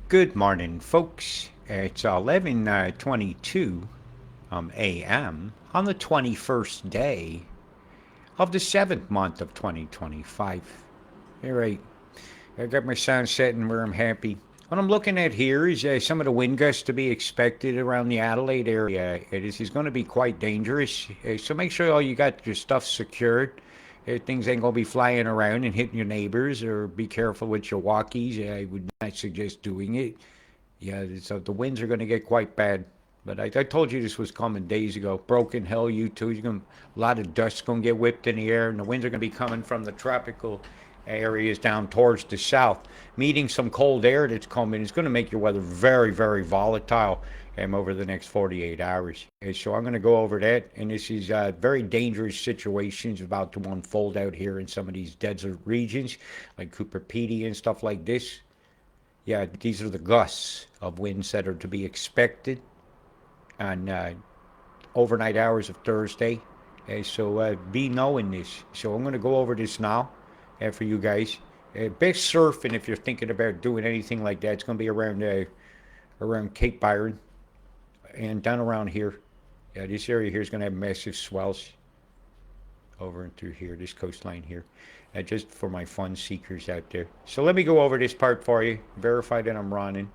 Good morning, folks. It's 11:22 a.m. on the 21st day of the 7th month of 2025. All right, I got my sound setting where I'm happy. What I'm looking at here is some of the wind gusts to be expected around the Adelaide area. This is going to be quite dangerous, so make sure all you got your stuff secured. Things ain't going to be flying around and hitting your neighbors, or be careful with your walkies. I would not suggest doing it. Yeah, so the winds are going to get quite bad. But I told you this was coming days ago. Broken Hill, you too. A lot of dust's going to get whipped in the air, and the winds are going to be coming from the tropical areas down towards the south. Meeting some cold air that's coming is going to make your weather very, very volatile over the next 48 hours. So I'm going to go over that, and this is very dangerous situations about to unfold out here in some of these desert regions, like Cooper Pedy and stuff like this. Yeah, these are the gusts of winds that are to be expected on overnight hours of Thursday. So be knowing this. So I'm going to go over this now for you guys. Best surfing if you're thinking about doing anything like that. It's going to be around Cape Byron and down around here. Yeah, this area here is going to have massive swells over and through here, this coastline here. Just for my fun seekers out there. So let me go over this part for you. Verify that I'm running.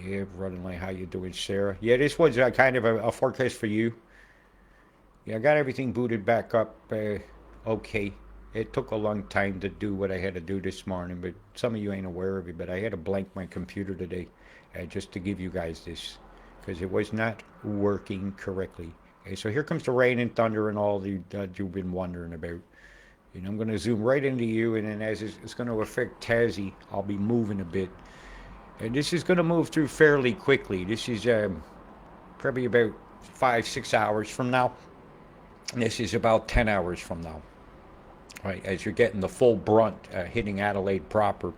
Yeah, running like how you doing, Sarah? Yeah, this was kind of a forecast for you. Yeah, I got everything booted back up. Okay. It took a long time to do what I had to do this morning, but some of you ain't aware of it. But I had to blank my computer today just to give you guys this because it was not working correctly. Okay, so here comes the rain and thunder and all that you've been wondering about. And I'm going to zoom right into you, and then as it's going to affect Tassie, I'll be moving a bit. And this is going to move through fairly quickly. This is probably about 5, 6 hours from now. And this is about 10 hours from now. Right, as you're getting the full brunt hitting Adelaide proper.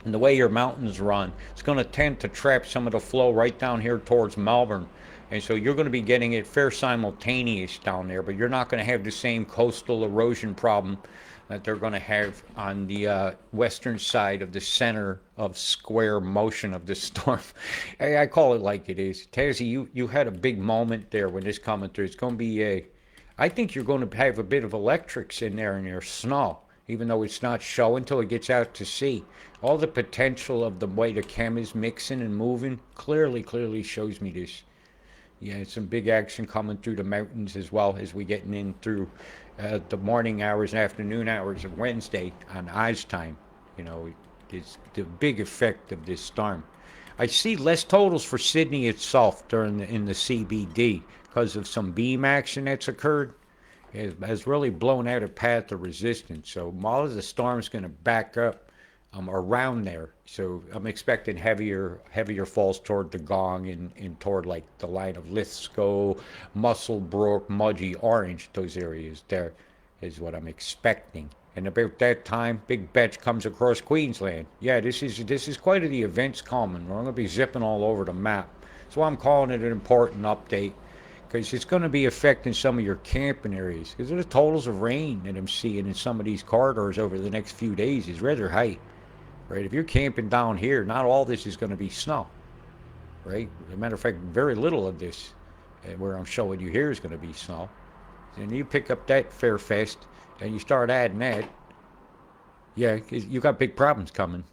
And the way your mountains run, it's going to tend to trap some of the flow right down here towards Melbourne. And so you're going to be getting it fair simultaneous down there, but you're not going to have the same coastal erosion problem that they're going to have on the western side of the center of square motion of the storm. Hey, I call it like it is. Tassie, you had a big moment there when this coming through. It's going to be I think you're going to have a bit of electrics in there in your snow, even though it's not showing until it gets out to sea. All the potential of the way the chem is mixing and moving clearly shows me this. Yeah, some big action coming through the mountains as well as we getting in through the morning hours and afternoon hours of Wednesday on Oz time. You know, it's the big effect of this storm. I see less totals for Sydney itself in the CBD because of some beam action that's occurred. It has really blown out a path of resistance. So all of the storm's going to back up around there. So I'm expecting heavier falls toward the Gong and toward like the line of Lithgow, Musselbrook, Mudgee, Orange. Those areas there is what I'm expecting. And about that time, Big Betch comes across Queensland. Yeah, this is quite a the events coming. We're going to be zipping all over the map. That's why I'm calling it an important update, because it's going to be affecting some of your camping areas. Because the totals of rain that I'm seeing in some of these corridors over the next few days is rather high. Right? If you're camping down here, not all this is going to be snow. Right? As a matter of fact, very little of this, where I'm showing you here, is going to be snow. And you pick up that fair fast, and you start adding that, yeah, you got big problems coming.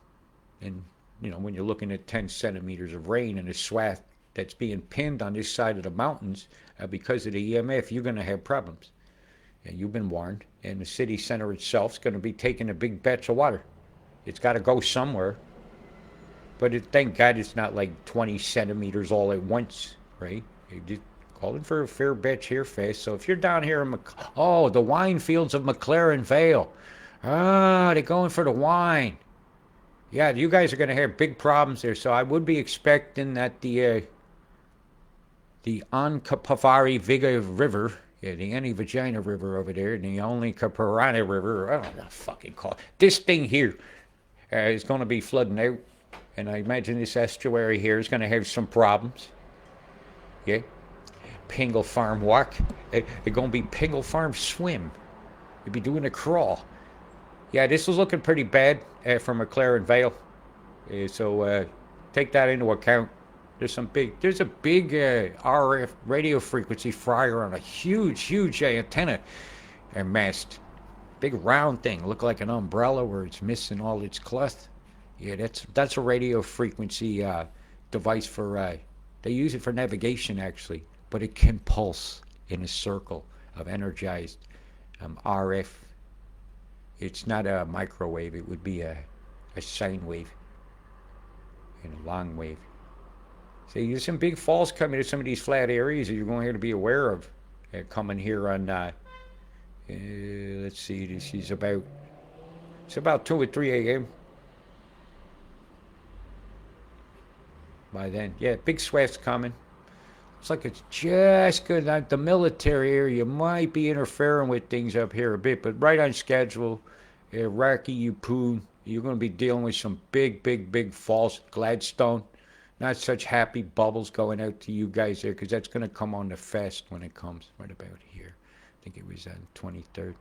And, you know, when you're looking at 10 centimeters of rain in a swath that's being pinned on this side of the mountains because of the EMF, you're going to have problems. And you've been warned. And the city center itself is going to be taking a big batch of water. It's got to go somewhere. But thank God it's not like 20 centimeters all at once, right? You're calling for a fair batch here fast. So if you're down here in the wine fields of McLaren Vale. They're going for the wine. Yeah, you guys are going to have big problems there. So I would be expecting that the Ancapavari Viga River, yeah, the Annie Vagina River over there, and the only Caparana River, I don't know, fucking call it. This thing here is going to be flooding out. And I imagine this estuary here is going to have some problems. Yeah. Pingle Farm walk. They're going to be Pingle Farm swim. You'll be doing a crawl. Yeah, this is looking pretty bad for McLaren Vale. So take that into account. There's a big RF radio frequency flyer on a huge antenna and mast. Big round thing, look like an umbrella where it's missing all its cloth. Yeah, that's a radio frequency device for. They use it for navigation actually, but it can pulse in a circle of energized RF. It's not a microwave. It would be a sine wave and a long wave. So there's some big falls coming to some of these flat areas that you're going to be aware of. Coming here on. Let's see. This is about. It's about 2 or 3 a.m. by then. Yeah, big swath's coming. It's like it's just good. The military area might be interfering with things up here a bit, but right on schedule. Iraqi, Yupun, you're going to be dealing with some big falls. Gladstone, not such happy bubbles going out to you guys there because that's going to come on the fest when it comes right about here. I think it was on 23rd.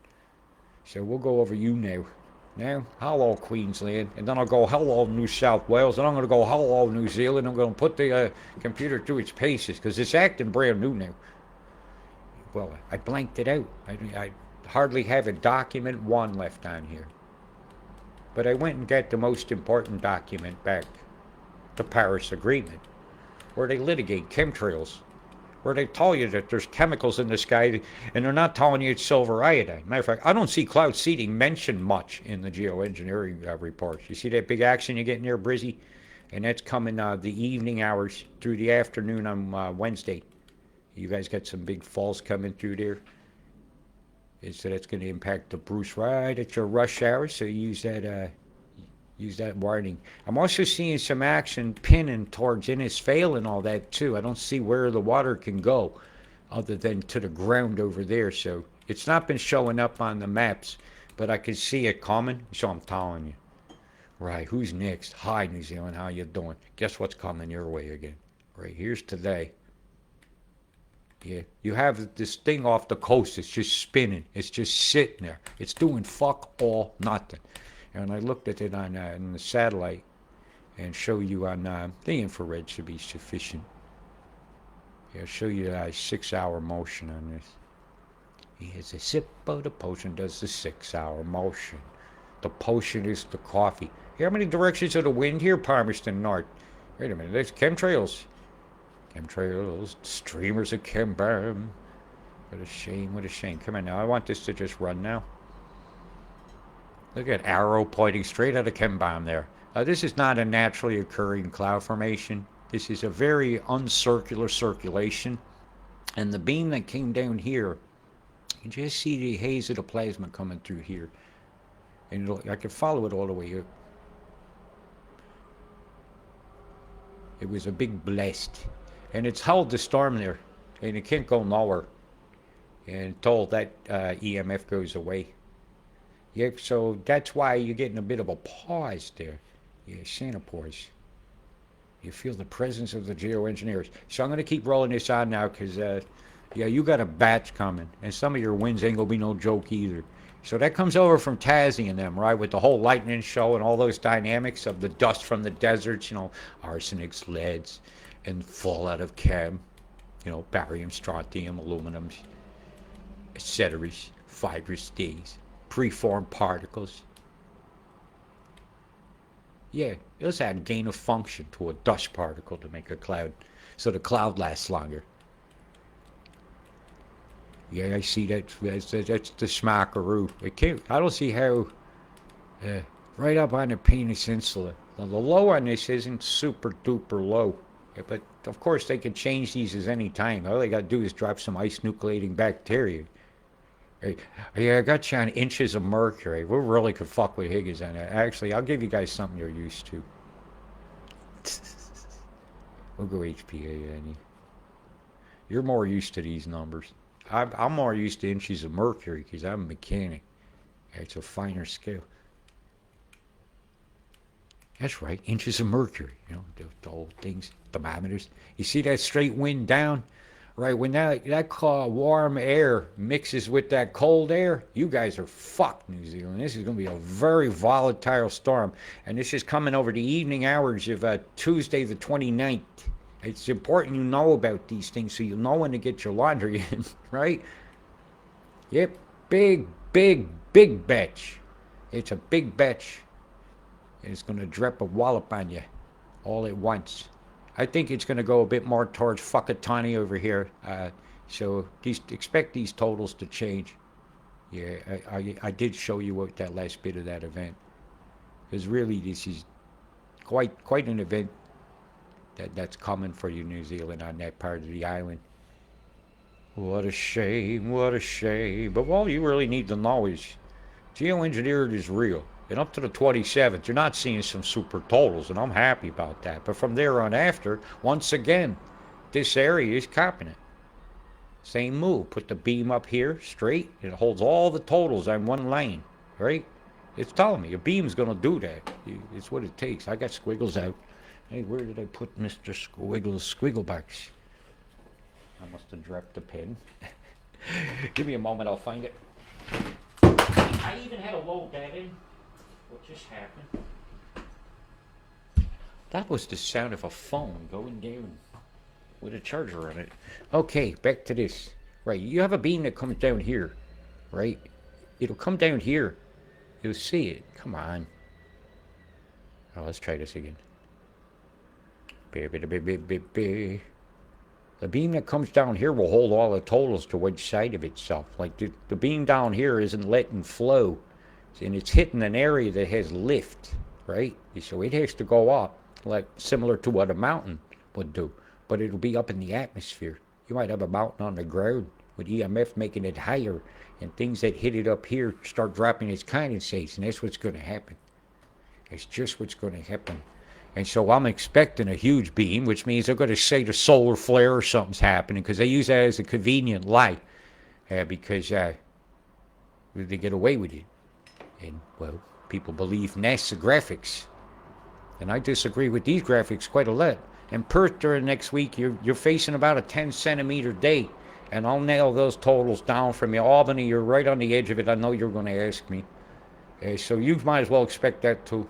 So we'll go over you now. Now, hello Queensland, and then I'll go hello New South Wales, and I'm going to go hello New Zealand. I'm going to put the computer through its paces because it's acting brand new now. Well, I blanked it out. I hardly have a document 1 left on here. But I went and got the most important document back, the Paris Agreement, where they litigate chemtrails, where they tell you that there's chemicals in the sky, and they're not telling you it's silver iodine. Matter of fact, I don't see cloud seeding mentioned much in the geoengineering reports. You see that big action you're getting there, Brizzy? And that's coming the evening hours through the afternoon on Wednesday. You guys got some big falls coming through there. So that's going to impact the Bruce right at your rush hour, so use that warning. I'm also seeing some action pinning towards Vale and all that too. I don't see where the water can go other than to the ground over there. So it's not been showing up on the maps, but I can see it coming. So I'm telling you. Right, who's next? Hi, New Zealand, how you doing? Guess what's coming your way again? Right, here's today. Yeah, you have this thing off the coast. It's just spinning. It's just sitting there. It's doing fuck all nothing. And I looked at it on the satellite and show you on the infrared should be sufficient. Yeah, I'll show you a 6-hour motion on this. Here's a sip of the potion, does the 6-hour motion. The potion is the coffee. How many directions of the wind here, Palmerston North? Wait a minute, there's chemtrails. Chemtrails, streamers of chembomb. What a shame, what a shame. Come on now, I want this to just run now. Look at arrow pointing straight at a chembomb there. This is not a naturally occurring cloud formation. This is a very uncircular circulation. And the beam that came down here, you can just see the haze of the plasma coming through here. And I can follow it all the way up. It was a big blast. And it's held the storm there. And it can't go nowhere until that EMF goes away. Yeah, so that's why you're getting a bit of a pause there. Yeah, Santa pause. You feel the presence of the geoengineers. So I'm going to keep rolling this on now because, yeah, you got a batch coming. And some of your winds ain't going to be no joke either. So that comes over from Tassie and them, right, with the whole lightning show and all those dynamics of the dust from the deserts, you know, arsenics, leads, and fallout of chem, you know, barium, strontium, aluminums, etc., fibrous things, preformed particles. Yeah, let's add gain of function to a dust particle to make a cloud, so the cloud lasts longer. Yeah, I see that. That's the smackaroo. It can't. I don't see how. Right up on the penis insula. Now, the low on this isn't super duper low, but of course they can change these at any time. All they got to do is drop some ice nucleating bacteria. Yeah, I got you on inches of mercury. We really could fuck with Higgins on that. Actually, I'll give you guys something you're used to. We'll go HPA, Annie. You're more used to these numbers. I'm more used to inches of mercury because I'm a mechanic. It's a finer scale. That's right, inches of mercury. You know, the old things, thermometers. You see that straight wind down? Right, when that warm air mixes with that cold air, you guys are fucked, New Zealand. This is going to be a very volatile storm, and this is coming over the evening hours of Tuesday the 29th. It's important you know about these things so you know when to get your laundry in, right? Yep, big, big, big batch. It's a big batch. It's going to drop a wallop on you all at once. I think it's going to go a bit more towards Whakatane over here. So expect these totals to change. Yeah, I did show you what that last bit of that event. Because really, this is quite an event that's coming for you, New Zealand, on that part of the island. What a shame, what a shame. But all you really need to know is geoengineering is real. And up to the 27th, you're not seeing some super totals, and I'm happy about that. But from there on after, once again, this area is copping it. Same move. Put the beam up here, straight. It holds all the totals on one line, right? It's telling me a beam's going to do that. It's what it takes. I got squiggles out. Hey, where did I put Mr. Squiggles' Squigglebox? I must have dropped the pen. Give me a moment, I'll find it. I even had to load that in. What just happened? That was the sound of a phone going down with a charger on it. Okay, back to this. Right, you have a beam that comes down here, right? It'll come down here. You'll see it. Come on. Oh, let's try this again. The beam that comes down here will hold all the totals to one side of itself. Like the beam down here isn't letting flow. And it's hitting an area that has lift, right? So it has to go up, like similar to what a mountain would do. But it'll be up in the atmosphere. You might have a mountain on the ground with EMF making it higher, and things that hit it up here start dropping its condensates, and that's what's going to happen. It's just what's going to happen. And so I'm expecting a huge beam, which means they're going to say the solar flare or something's happening, because they use that as a convenient lie, because they get away with it. And, well, people believe NASA graphics. And I disagree with these graphics quite a lot. In Perth during next week, you're facing about a 10-centimeter day. And I'll nail those totals down from you. Albany, you're right on the edge of it. I know you're going to ask me. So you might as well expect that too.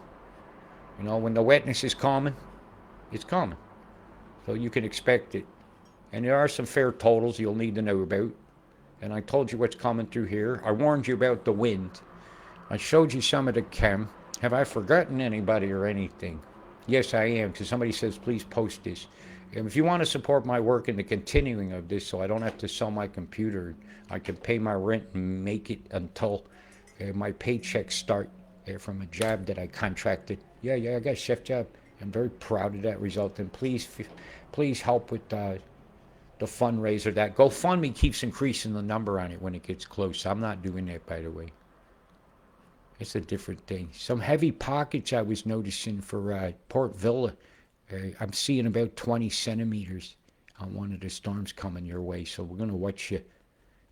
You know, when the wetness is coming, it's coming. So you can expect it. And there are some fair totals you'll need to know about. And I told you what's coming through here. I warned you about the wind. I showed you some of the chem. Have I forgotten anybody or anything? Yes, I am, because somebody says, please post this. And if you want to support my work in the continuing of this so I don't have to sell my computer, I can pay my rent and make it until my paychecks start from a job that I contracted. Yeah, I got a chef job. I'm very proud of that result. And please help with the fundraiser. That GoFundMe keeps increasing the number on it when it gets close. I'm not doing that, by the way. It's a different thing. Some heavy pockets I was noticing for Port Villa. I'm seeing about 20 centimeters on one of the storms coming your way. So we're going to watch you.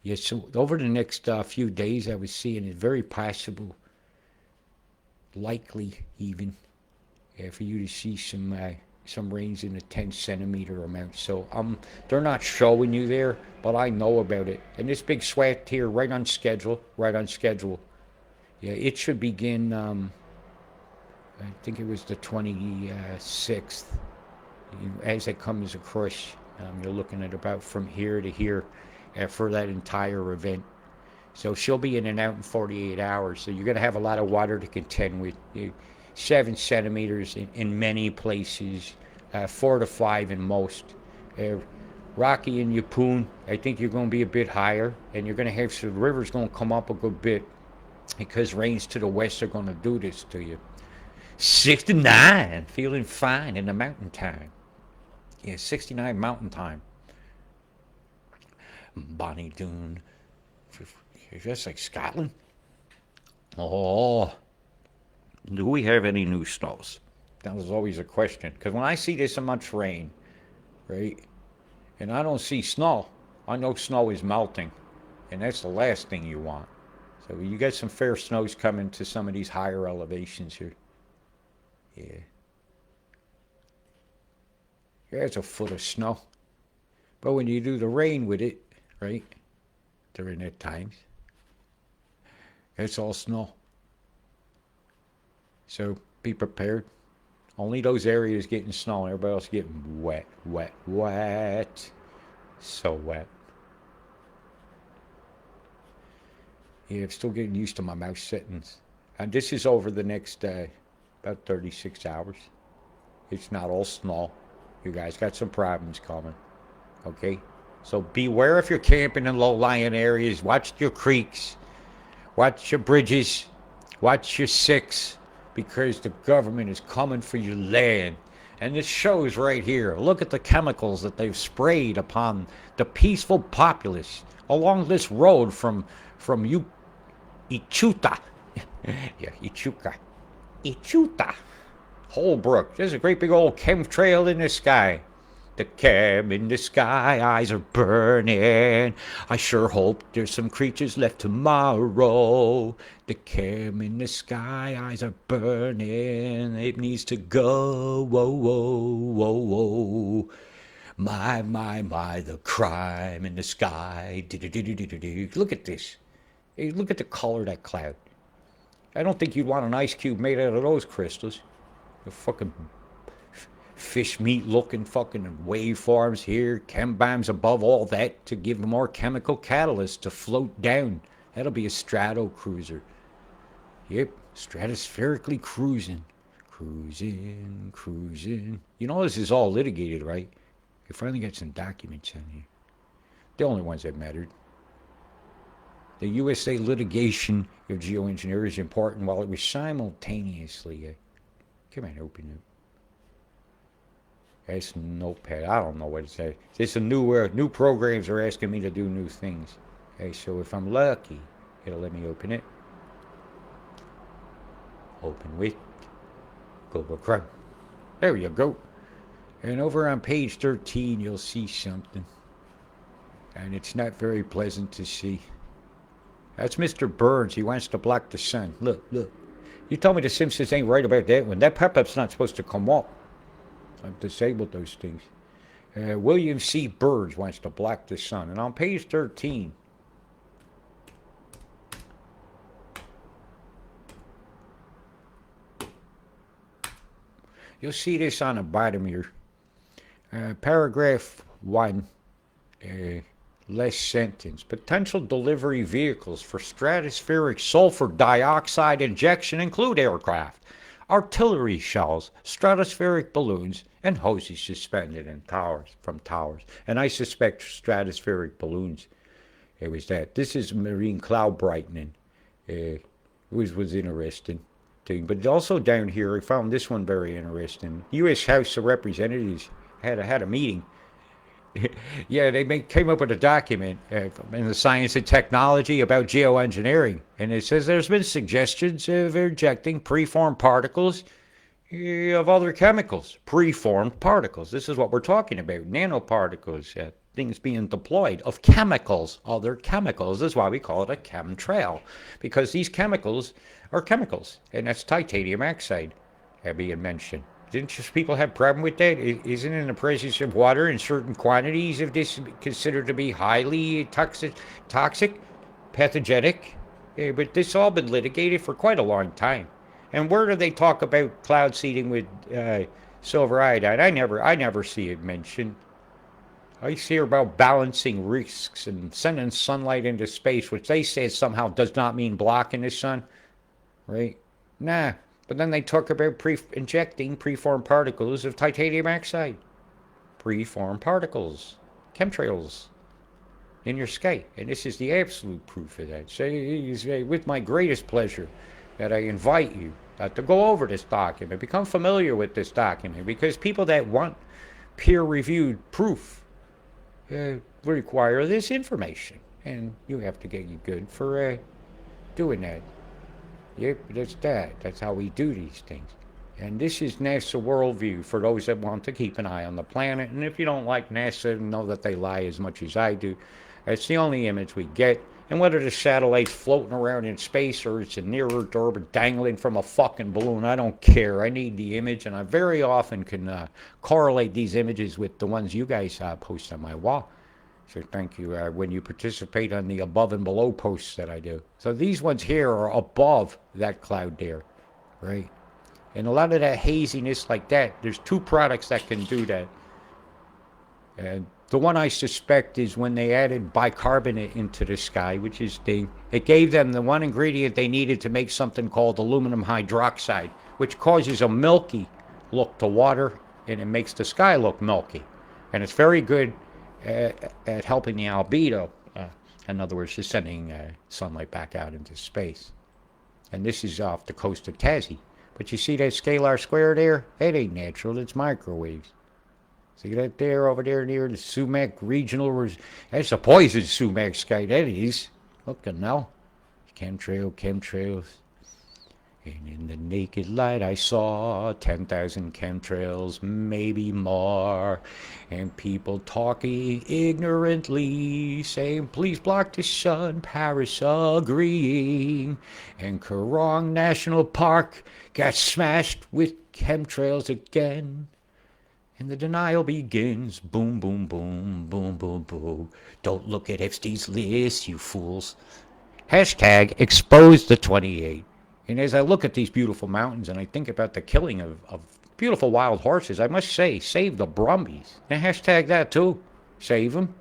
Yeah, so over the next few days, I was seeing it very possible, likely even, for you to see some rains in the 10-centimeter amount. So they're not showing you there, but I know about it. And this big swat here, right on schedule. Yeah, it should begin, I think it was the 26th. As it comes across, you're looking at about from here to here for that entire event. So she'll be in and out in 48 hours. So you're going to have a lot of water to contend with. 7 centimeters in many places, 4 to 5 in most. Rocky and Yeppoon, I think you're going to be a bit higher, and you're going to have some rivers going to come up a good bit, because rains to the west are going to do this to you. 69, feeling fine in the mountain time. Yeah, 69 mountain time. Bonnie Doon. That's like Scotland. Oh, do we have any new snows? That was always a question. Because when I see this much rain, right, and I don't see snow, I know snow is melting. And that's the last thing you want. So you got some fair snows coming to some of these higher elevations here. Yeah. There's a foot of snow. But when you do the rain with it, right, during that times, it's all snow. So be prepared. Only those areas getting snow, and everybody else getting wet, wet, wet. So wet. Yeah, I'm still getting used to my mouse settings. And this is over the next about 36 hours. It's not all snow. You guys got some problems coming. Okay? So beware if you're camping in low-lying areas. Watch your creeks. Watch your bridges. Watch your six. Because the government is coming for your land. And this shows right here. Look at the chemicals that they've sprayed upon the peaceful populace along this road from Ichuta. Yeah, Ichuta. Holbrook. There's a great big old chemtrail in the sky. The chem in the sky, eyes are burning. I sure hope there's some creatures left tomorrow. The chem in the sky, eyes are burning. It needs to go. Whoa, whoa, whoa, whoa. My, the crime in the sky. Look at this. Hey, look at the color of that cloud. I don't think you'd want an ice cube made out of those crystals. The fucking fish meat looking fucking waveforms here, chem bombs above all that to give more chemical catalyst to float down. That'll be a strato cruiser. Yep, stratospherically cruising. Cruising. You know this is all litigated, right? You finally got some documents on here. The only ones that mattered. The USA litigation of geoengineering is important while it was simultaneously... come on, open it. It's notepad. I don't know what it says. It's a new programs are asking me to do new things. Okay, so if I'm lucky, it'll let me open it. Open with Google Chrome. There you go. And over on page 13, you'll see something. And it's not very pleasant to see. That's Mr. Burns. He wants to block the sun. Look. You told me the Simpsons ain't right about that one. That pop-up's not supposed to come up. I've disabled those things. William C. Burns wants to block the sun. And on page 13, you'll see this on the bottom here. Paragraph 1, last sentence. Potential delivery vehicles for stratospheric sulfur dioxide injection include aircraft, artillery shells, stratospheric balloons, and hoses suspended in from towers. And I suspect stratospheric balloons. It was that. This is marine cloud brightening. It was interesting thing. But also down here, I found this one very interesting. U.S. House of Representatives had a meeting. Yeah, they came up with a document in the Science and Technology about geoengineering. And it says there's been suggestions of injecting preformed particles of other chemicals. Preformed particles. This is what we're talking about. Nanoparticles, things being deployed of chemicals, other chemicals. This is why we call it a chemtrail. Because these chemicals are chemicals. And that's titanium oxide being mentioned. Didn't people have problem with that? Isn't in the presence of water in certain quantities of this considered to be highly toxic, pathogenic? But this all been litigated for quite a long time. And where do they talk about cloud seeding with silver iodide? I never see it mentioned. I hear about balancing risks and sending sunlight into space, which they say somehow does not mean blocking the sun, right? Nah. But then they talk about injecting preformed particles of titanium oxide. Preformed particles. Chemtrails. In your sky. And this is the absolute proof of that. So it's with my greatest pleasure that I invite you to go over this document. Become familiar with this document. Because people that want peer-reviewed proof require this information. And you have to get you good for doing that. Yep, that's that. That's how we do these things. And this is NASA worldview for those that want to keep an eye on the planet. And if you don't like NASA, know that they lie as much as I do. It's the only image we get. And whether the satellite's floating around in space or it's a near Earth orbit dangling from a fucking balloon, I don't care. I need the image, and I very often can correlate these images with the ones you guys post on my wall. So thank you when you participate on the above and below posts that I do. So these ones here are above that cloud there, right? And a lot of that haziness like that, there's two products that can do that. And the one I suspect is when they added bicarbonate into the sky, which is it gave them the one ingredient they needed to make something called aluminum hydroxide, which causes a milky look to water, and it makes the sky look milky. And it's very good at helping the albedo. In other words, just sending sunlight back out into space. And this is off the coast of Tassie. But you see that scalar square there? That ain't natural, it's microwaves. See that there over there near the Sumac Regional? That's a poison Sumac sky, that is. Look at now. Chemtrails. And in the naked light I saw 10,000 chemtrails, maybe more. And people talking ignorantly, saying, please block the sun, Paris agreeing. And Kerrong National Park got smashed with chemtrails again. And the denial begins, boom, boom, boom, boom, boom, boom. Don't look at Epstein's list, you fools. Hashtag expose the 28. And as I look at these beautiful mountains and I think about the killing of beautiful wild horses, I must say, save the Brumbies. And hashtag that too. Save them.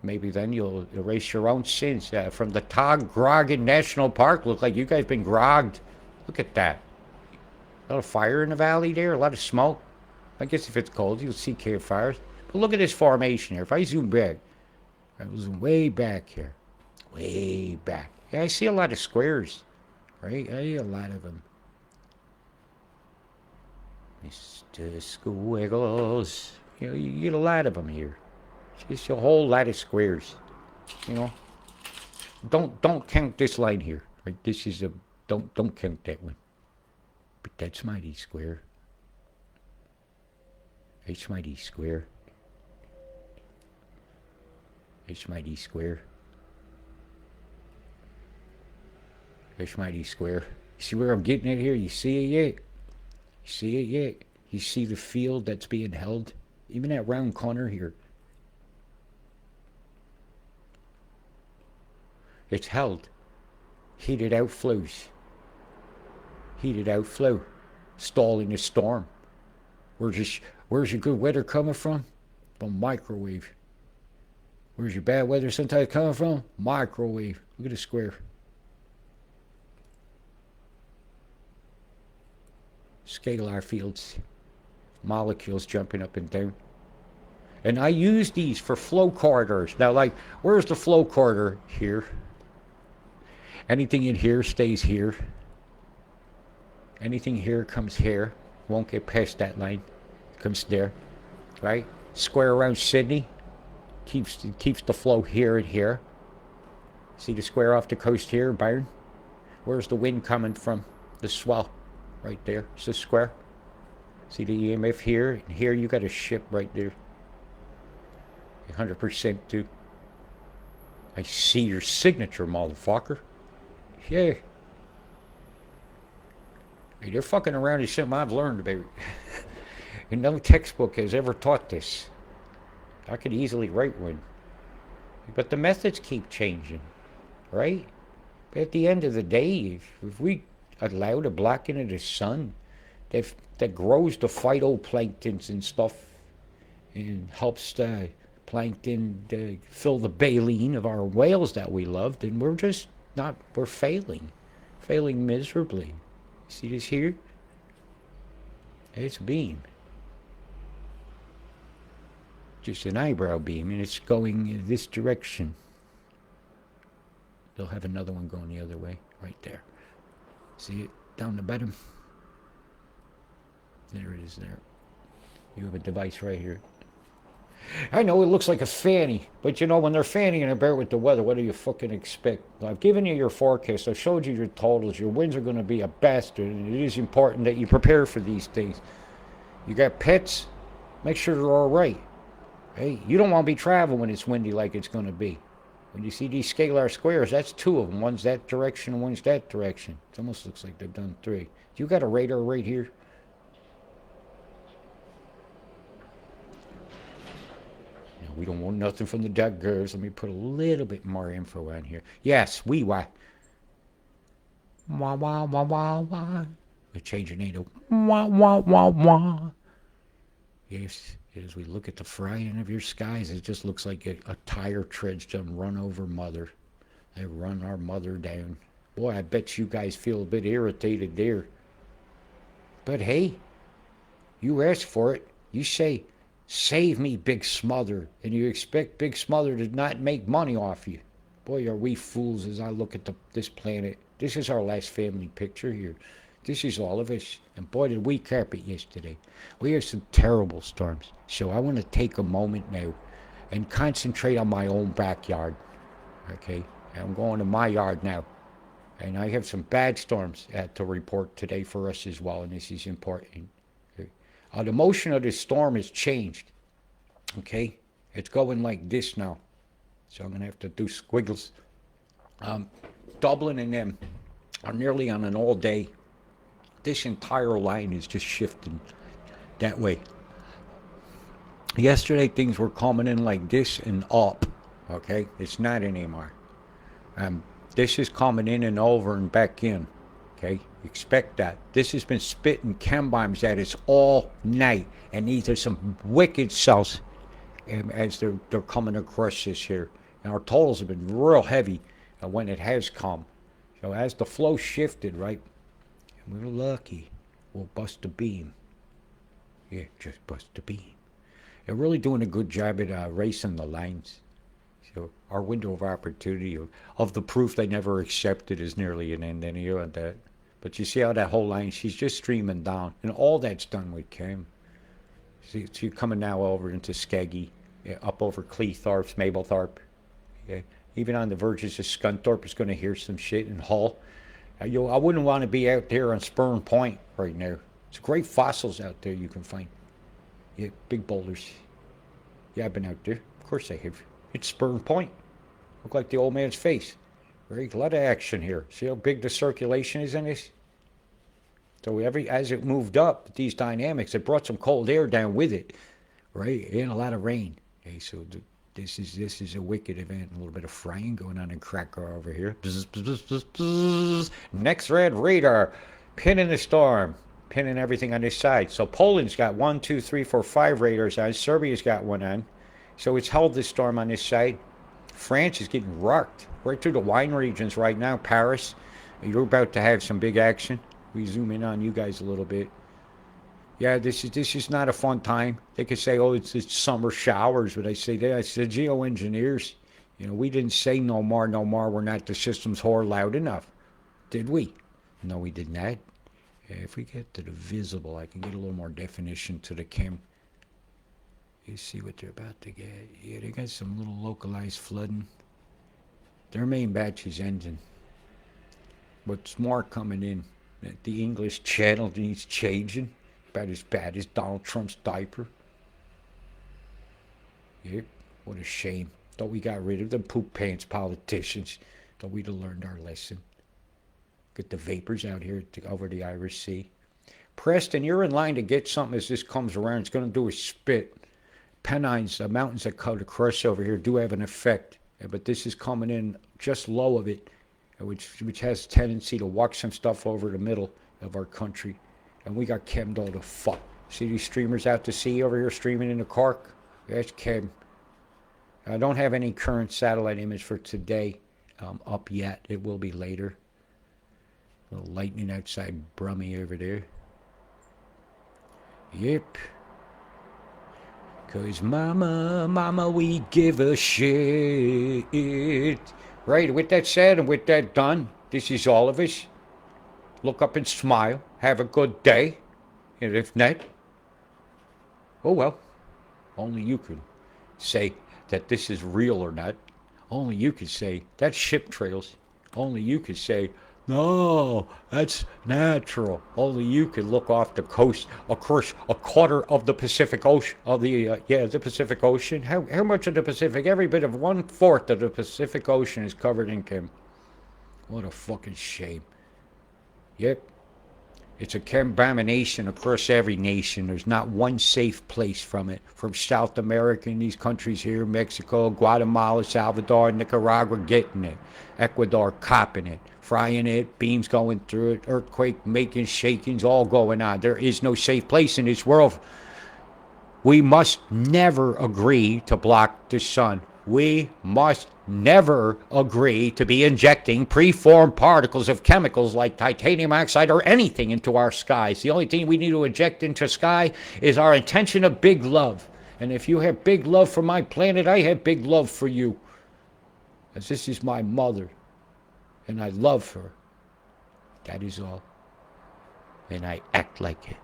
Maybe then you'll erase your own sins. From the Tog-Grogan National Park, look like you guys been grogged. Look at that. A lot of fire in the valley there, a lot of smoke. I guess if it's cold, you'll see campfires. But look at this formation here. If I zoom back, I zoom way back here. Way back. Yeah, I see a lot of squares. Right? I see a lot of them. Mr. Squiggles. You know, you get a lot of them here. It's just a whole lot of squares. You know? Don't count this line here. Right? This is a... Don't count that one. But that's mighty square. It's mighty square. It's mighty square. It's mighty square. You see where I'm getting at here? You see it yet? You see it yet? You see the field that's being held? Even that round corner here. It's held. Heated outflows. Heated outflow. Stalling the storm. Where's your good weather coming from? From microwave. Where's your bad weather sometimes coming from? Microwave. Look at the square. Scalar fields. Molecules jumping up and down. And I use these for flow corridors. Now, like, where's the flow corridor? Here. Anything in here stays here. Anything here comes here. Won't get past that line. Comes there. Right? Square around Sydney. Keeps the flow here and here. See the square off the coast here, Byron? Where's the wind coming from? The swell. Right there. It's a square. See the EMF here? And here you got a ship right there. 100% too. I see your signature, motherfucker. Yeah. Hey, they're fucking around is something I've learned about. And no textbook has ever taught this. I could easily write one. But the methods keep changing. Right? But at the end of the day, if we allow the blackening of the sun that grows the phytoplanktons and stuff and helps the plankton fill the baleen of our whales that we love, then we're just not, we're failing miserably. See this here? It's a beam. Just an eyebrow beam, and it's going in this direction. They'll have another one going the other way, right there. See it down the bottom? There it is there. You have a device right here. I know it looks like a fanny, but you know, when they're fanning about with the weather, what do you fucking expect? I've given you your forecast. I've showed you your totals. Your winds are going to be a bastard, and it is important that you prepare for these things. You got pets? Make sure they're all right. Hey, you don't want to be traveling when it's windy like it's going to be. When you see these scalar squares, that's two of them. One's that direction and one's that direction. It almost looks like they've done three. You got a radar right here? No, we don't want nothing from the duck girls. Let me put a little bit more info on here. Yes, we wah. Wah, wah, wah, wah, wah. We change your name to wah, wah, wah, wah. Yes, as we look at the frying of your skies, it just looks like a tire tread's done run over mother. They run our mother down. Boy, I bet you guys feel a bit irritated there. But hey, you ask for it. You say, save me, Big Smother, and you expect Big Smother to not make money off you. Boy, are we fools as I look at this planet. This is our last family picture here. This is all of us. And boy, did we carpet yesterday. We had some terrible storms. So I want to take a moment now and concentrate on my own backyard. Okay? I'm going to my yard now. And I have some bad storms to report today for us as well, and this is important. Okay? The motion of this storm has changed. Okay? It's going like this now. So I'm going to have to do squiggles. Dublin and them are nearly on an all day. This entire line is just shifting that way. Yesterday things were coming in like this and up. Okay? It's not anymore. This is coming in and over and back in. Okay? Expect that. This has been spitting chem bombs at us all night. And these are some wicked cells as they're coming across this here. And our totals have been real heavy when it has come. So as the flow shifted, right, and we're lucky, we'll bust a beam. Yeah, just bust a beam. They're really doing a good job at racing the lines. So our window of opportunity of the proof they never accepted is nearly an end anyway on that. But you see how that whole line, she's just streaming down. And all that's done with chem. See, so you're coming now over into Skeggy, up over Cleethorpes, Mablethorpe. Yeah. Even on the verges of Scunthorpe is going to hear some shit in Hull. I wouldn't want to be out there on Spurn Point right now. It's great fossils out there you can find. Yeah, big boulders. Yeah, I've been out there. Of course I have. It's Spurn Point. Look like the old man's face. Right? A lot of action here. See how big the circulation is in this? So as it moved up, these dynamics, it brought some cold air down with it. Right? And a lot of rain. Okay, so this is a wicked event. A little bit of frying going on in Krakow over here. Bzz, bzz, bzz, bzz. Next red radar. Pinning the storm. Pinning everything on this side. So Poland's got 1, 2, 3, 4, 5 radars on. Serbia's got one on. So it's held this storm on this side. France is getting rocked right through the wine regions right now. Paris, you're about to have some big action. We zoom in on you guys a little bit. Yeah, this is not a fun time. They could say, oh, it's summer showers, but I say that it's the geoengineers. You know, we didn't say no more. We're not the systems whore loud enough, did we? No, we did not. Yeah, if we get to the visible, I can get a little more definition to the chem. You see what they're about to get. Yeah, they got some little localized flooding. Their main batch is ending. But more coming in. The English channel needs changing. About as bad as Donald Trump's diaper. Yep, what a shame. Thought we got rid of them poop pants politicians. Thought we'd have learned our lesson. Get the vapors out here over the Irish Sea. Preston, you're in line to get something as this comes around. It's going to do a spit. Pennines, the mountains that cut across over here do have an effect. But this is coming in just low of it, which has a tendency to walk some stuff over the middle of our country. And we got chemmed all the fuck. See these streamers out to sea over here streaming into Cork? That's chem. I don't have any current satellite image for today up yet. It will be later. A little lightning outside Brummy over there. Yep. Cause mama, we give a shit. Right, with that said and with that done, this is all of us. Look up and smile. Have a good day. And if not, oh well. Only you can say that this is real or not. Only you can say that's ship trails. Only you can say No, that's natural. Only you can look off the coast. Of course, a quarter of the Pacific Ocean, the Pacific Ocean. How much of the Pacific? Every bit of 1/4 of the Pacific Ocean is covered in chem. What a fucking shame. Yep, it's a contamination across every nation. There's not one safe place from it. From South America and these countries here, Mexico, Guatemala, Salvador, Nicaragua, getting it. Ecuador copping it, frying it, beams going through it, earthquake making, shakings, all going on. There is no safe place in this world. We must never agree to block the sun. We must never agree to be injecting preformed particles of chemicals like titanium oxide or anything into our skies. The only thing we need to inject into sky is our intention of big love. And if you have big love for my planet, I have big love for you. As this is my mother, and I love her. That is all. And I act like it.